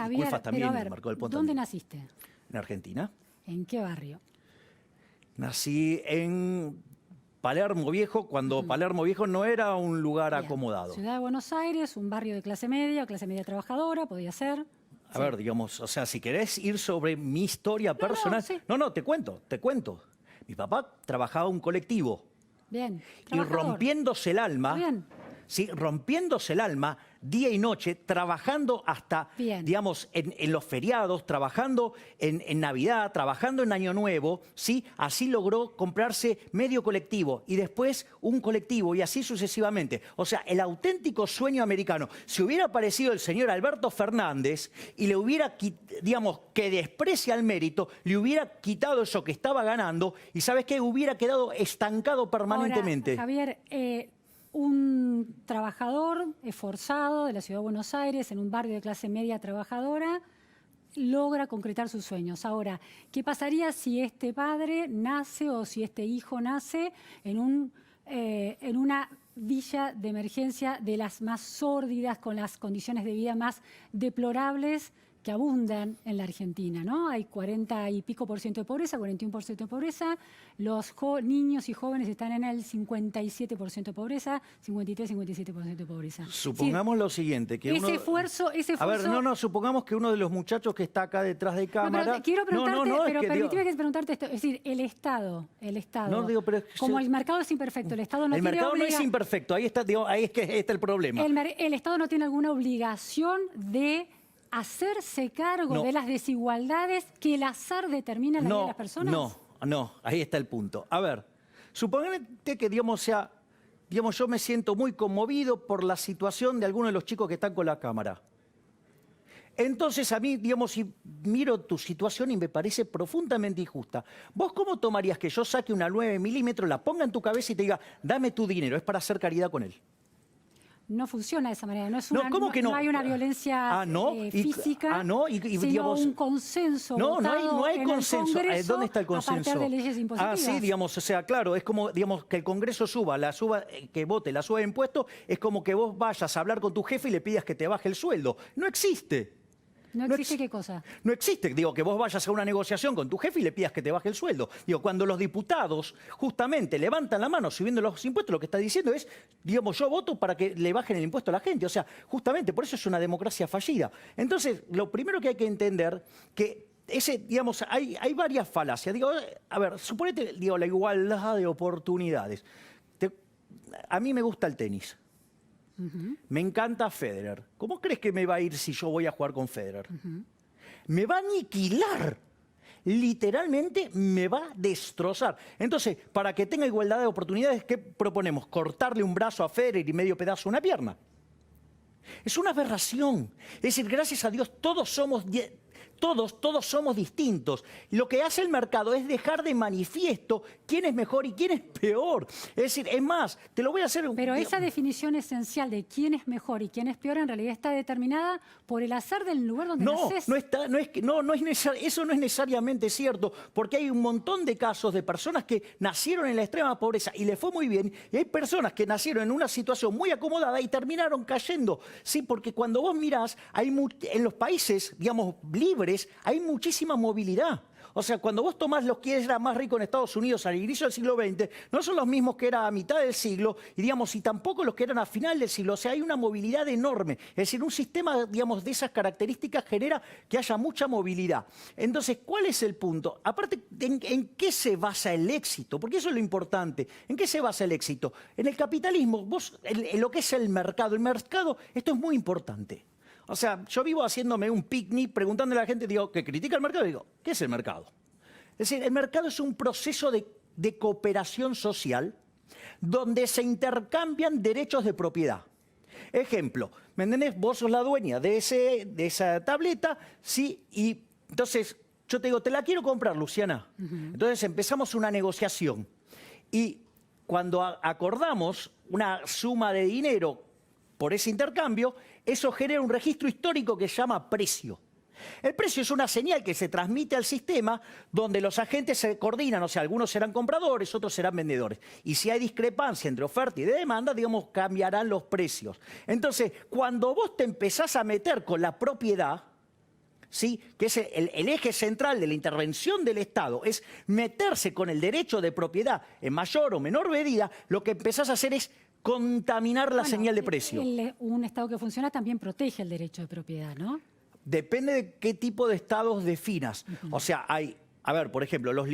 Javier, Culfas también, pero a ver, marcó el punto. ¿dónde naciste? En Argentina. ¿En qué barrio? Nací en Palermo Viejo, cuando Palermo Viejo no era un lugar Bien. acomodado. Ciudad de Buenos Aires, un barrio de clase media trabajadora, podía ser. A ver, digamos, o sea, si querés ir sobre mi historia personal... sí. No, te cuento. Mi papá trabajaba en un colectivo. Bien. Y Trabajador. rompiéndose el alma... Bien. ¿Sí? Rompiéndose el alma día y noche, trabajando hasta, Bien. digamos, en los feriados, trabajando en Navidad, trabajando en Año Nuevo, ¿sí? Así logró comprarse medio colectivo y después un colectivo y así sucesivamente. O sea, el auténtico sueño americano. Si hubiera aparecido el señor Alberto Fernández y le hubiera, digamos, que desprecia el mérito, le hubiera quitado eso que estaba ganando y, ¿sabes qué? Hubiera quedado estancado permanentemente. Ahora, Javier, un trabajador esforzado de la Ciudad de Buenos Aires, en un barrio de clase media trabajadora, logra concretar sus sueños. Ahora, ¿qué pasaría si este padre nace o si este hijo nace en una villa de emergencia de las más sórdidas, con las condiciones de vida más deplorables que abundan en la Argentina, ¿no? Hay 40 y pico % de pobreza, 41% de pobreza. Los niños y jóvenes están en el 57% de pobreza, 53-57% de pobreza. Supongamos lo siguiente, que ese esfuerzo... A ver, supongamos que uno de los muchachos que está acá detrás de cámara... Quiero preguntarte, permíteme digo... preguntarte esto. Es decir, el Estado, No, digo, pero como el mercado es imperfecto, el Estado no el tiene mercado no es imperfecto, ahí está, digo, ahí es que está el problema. El Estado no tiene alguna obligación de hacerse cargo de las desigualdades que el azar determina en la vida de las personas. No, ahí está el punto. A ver, suponete que, digamos, yo me siento muy conmovido por la situación de algunos de los chicos que están con la cámara. Entonces a mí, digamos, si miro tu situación y me parece profundamente injusta, ¿vos cómo tomarías que yo saque una 9 milímetros, la ponga en tu cabeza y te diga, dame tu dinero, es para hacer caridad con él? No funciona de esa manera, no hay una violencia física, sino digamos, un consenso no hay en consenso. el Congreso. ¿Dónde está el consenso? A partir de leyes impositivas. Sí, digamos, o sea, claro, es como, digamos, que el Congreso que vote la suba de impuestos, es como que vos vayas a hablar con tu jefe y le pidas que te baje el sueldo. No existe. ¿No existe qué cosa? No existe, digo, que vos vayas a una negociación con tu jefe y le pidas que te baje el sueldo. Digo, cuando los diputados justamente levantan la mano subiendo los impuestos, lo que está diciendo es, digamos, yo voto para que le bajen el impuesto a la gente. O sea, justamente por eso es una democracia fallida. Entonces, lo primero que hay que entender que digamos, hay varias falacias. Digo, a ver, suponete, digo, la igualdad de oportunidades. A mí me gusta el tenis. Me encanta Federer. ¿Cómo crees que me va a ir si yo voy a jugar con Federer? Me va a aniquilar. Literalmente me va a destrozar. Entonces, para que tenga igualdad de oportunidades, ¿qué proponemos? ¿Cortarle un brazo a Federer y medio pedazo a una pierna? Es una aberración. Es decir, gracias a Dios todos somos distintos. Lo que hace el mercado es dejar de manifiesto quién es mejor y quién es peor. Es decir, es más, te lo voy a hacer... Pero esa definición esencial de quién es mejor y quién es peor en realidad está determinada por el azar del lugar donde naces. Eso no es necesariamente cierto, porque hay un montón de casos de personas que nacieron en la extrema pobreza y les fue muy bien, y hay personas que nacieron en una situación muy acomodada y terminaron cayendo. Sí, porque cuando vos mirás, en los países, digamos, libres, hay muchísima movilidad. O sea, cuando vos tomás los que eran más ricos en Estados Unidos al inicio del siglo XX, no son los mismos que eran a mitad del siglo, y tampoco los que eran a final del siglo. O sea, hay una movilidad enorme. Es decir, un sistema, digamos, de esas características genera que haya mucha movilidad. Entonces, ¿cuál es el punto? Aparte, ¿en qué se basa el éxito? Porque eso es lo importante. ¿En qué se basa el éxito? En el capitalismo, en lo que es el mercado. Esto es muy importante. O sea, yo vivo haciéndome un picnic preguntándole a la gente, digo, que critica el mercado, digo, ¿qué es el mercado? Es decir, el mercado es un proceso de cooperación social donde se intercambian derechos de propiedad. Ejemplo, ¿me entendés? Vos sos la dueña de esa tableta, ¿sí? Y entonces yo te digo, te la quiero comprar, Luciana. Entonces empezamos una negociación. Y cuando acordamos una suma de dinero por ese intercambio, eso genera un registro histórico que se llama precio. El precio es una señal que se transmite al sistema donde los agentes se coordinan, o sea, algunos serán compradores, otros serán vendedores. Y si hay discrepancia entre oferta y demanda, digamos, cambiarán los precios. Entonces, cuando vos te empezás a meter con la propiedad, ¿sí? Que es el eje central de la intervención del Estado, es meterse con el derecho de propiedad en mayor o menor medida, lo que empezás a hacer es contaminar la señal de precio. Un Estado que funciona también protege el derecho de propiedad, ¿no? Depende de qué tipo de estados definas. O sea, a ver, por ejemplo, los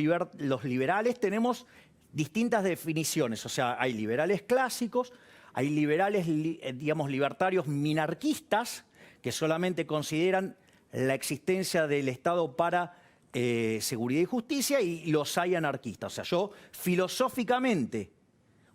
liberales tenemos distintas definiciones. O sea, hay liberales clásicos, hay liberales, digamos, libertarios minarquistas, que solamente consideran la existencia del Estado para seguridad y justicia, y los hay anarquistas. O sea, yo filosóficamente,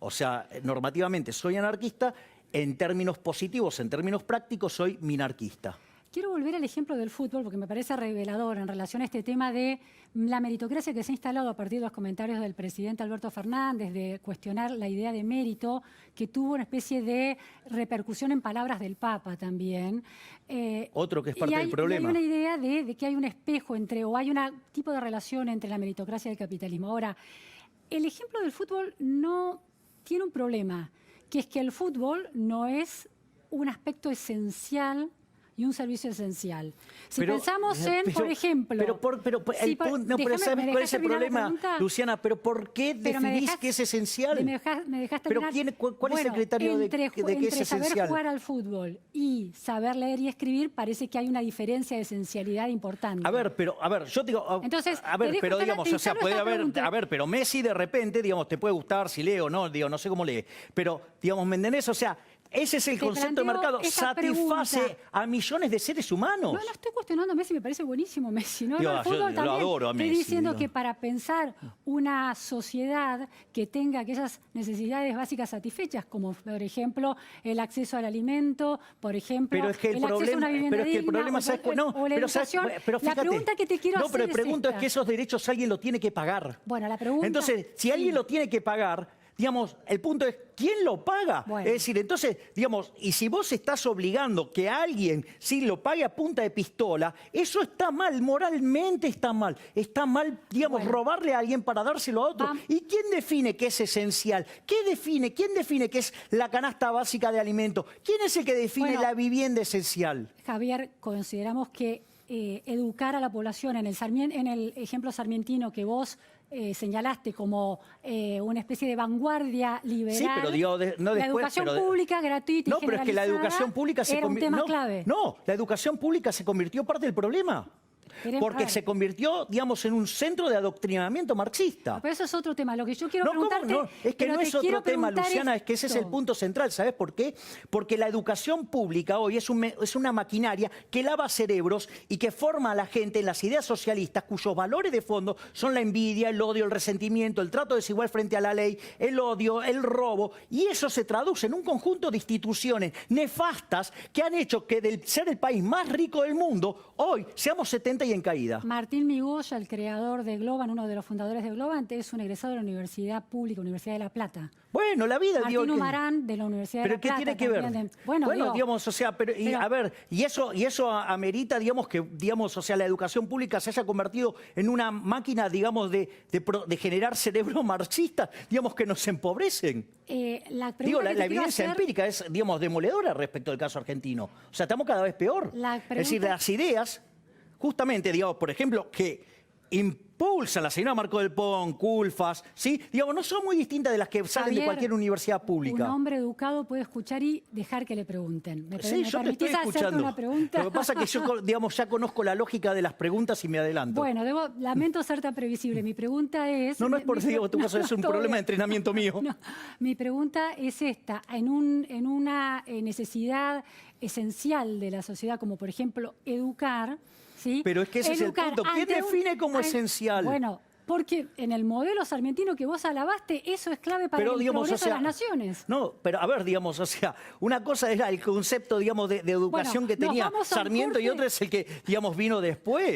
o sea, normativamente soy anarquista, en términos positivos, en términos prácticos, soy minarquista. Quiero volver al ejemplo del fútbol porque me parece revelador en relación a este tema de la meritocracia que se ha instalado a partir de los comentarios del presidente Alberto Fernández, de cuestionar la idea de mérito, que tuvo una especie de repercusión en palabras del Papa también. Otro que es parte del problema. Y hay una idea de que hay un espejo entre, o hay un tipo de relación entre la meritocracia y el capitalismo. Ahora, el ejemplo del fútbol no tiene un problema, que es que el fútbol no es un aspecto esencial y un servicio esencial. Si pensamos en, por ejemplo... Pero ¿sabes cuál es el problema, Luciana? ¿Pero por qué definís que es esencial? ¿Me dejás terminar? ¿Cuál es el criterio de que es esencial? Entre saber jugar al fútbol y saber leer y escribir, parece que hay una diferencia de esencialidad importante. A ver, yo digo... Entonces, pero digamos, o sea, puede haber... pero Messi de repente, digamos, te puede gustar si lee o no, digo, no sé cómo lee. Pero, digamos, ¿me entendés? O sea... Ese es el concepto de mercado, satisface a millones de seres humanos. No estoy cuestionando a Messi, me parece buenísimo Messi, ¿no? Dios, yo lo adoro a Messi. Estoy diciendo que para pensar una sociedad que tenga aquellas necesidades básicas satisfechas, como por ejemplo el acceso al alimento, por ejemplo, el acceso a una vivienda digna, o la educación. Pero fíjate, la pregunta que te quiero hacer pero el pregunto es que esos derechos alguien lo tiene que pagar. Bueno, la pregunta... Entonces, si alguien lo tiene que pagar... Digamos, el punto es, ¿quién lo paga? Bueno. Es decir, entonces, digamos, y si vos estás obligando que alguien sí lo pague a punta de pistola, eso está mal, moralmente está mal. Está mal, digamos, robarle a alguien para dárselo a otro. ¿Y quién define qué es esencial? ¿Quién define qué es la canasta básica de alimentos? ¿Quién es el que define la vivienda esencial? Javier, consideramos que educar a la población en el ejemplo sarmientino que vos señalaste como una especie de vanguardia liberal. Sí, pero digo, la educación pública gratuita y no, pero es que la educación pública era un tema clave. No, la educación pública se convirtió parte del problema. Porque se convirtió, digamos, en un centro de adoctrinamiento marxista. Pero eso es otro tema. Lo que yo quiero preguntarte... Es que no es otro tema, Luciana, es que ese es el punto central. ¿Sabes por qué? Porque la educación pública hoy es una maquinaria que lava cerebros y que forma a la gente en las ideas socialistas cuyos valores de fondo son la envidia, el odio, el resentimiento, el trato desigual frente a la ley, el odio, el robo. Y eso se traduce en un conjunto de instituciones nefastas que han hecho que del ser el país más rico del mundo, hoy seamos 70 y en caída. Martín Migoya, el creador de Globan, uno de los fundadores de Globan, es un egresado de la Universidad Pública, Universidad de La Plata. Bueno, la vida... Martín Humarán, de la Universidad de La Plata. ¿Pero qué tiene que ver? Bueno, digamos, o sea, a ver, y eso amerita, digamos, que, digamos, o sea, la educación pública se haya convertido en una máquina, digamos, de generar cerebros marxistas, digamos, que nos empobrecen. La evidencia empírica es, digamos, demoledora respecto al caso argentino. O sea, estamos cada vez peor. Es decir, las ideas... Justamente, digamos, por ejemplo, que impulsan la señora Marco del Pon, Culfas, ¿sí? Digamos, no son muy distintas de las que salen de cualquier universidad pública. Un hombre educado puede escuchar y dejar que le pregunten. Sí, yo te estoy escuchando. Una pregunta? Lo que pasa es que yo, digamos, ya conozco la lógica de las preguntas y me adelanto. Bueno, lamento ser tan previsible. Mi pregunta es... No es por digo, tu caso es un problema de entrenamiento mío. No, mi pregunta es esta. En una necesidad esencial de la sociedad, como por ejemplo educar... ¿sí? Pero es que ese es el punto. ¿Quién define como esencial? Bueno, porque en el modelo sarmientino que vos alabaste, eso es clave para el progreso de las naciones. No, pero a ver, digamos, o sea, una cosa era el concepto, digamos, de educación que tenía Sarmiento y otra es el que, digamos, vino después.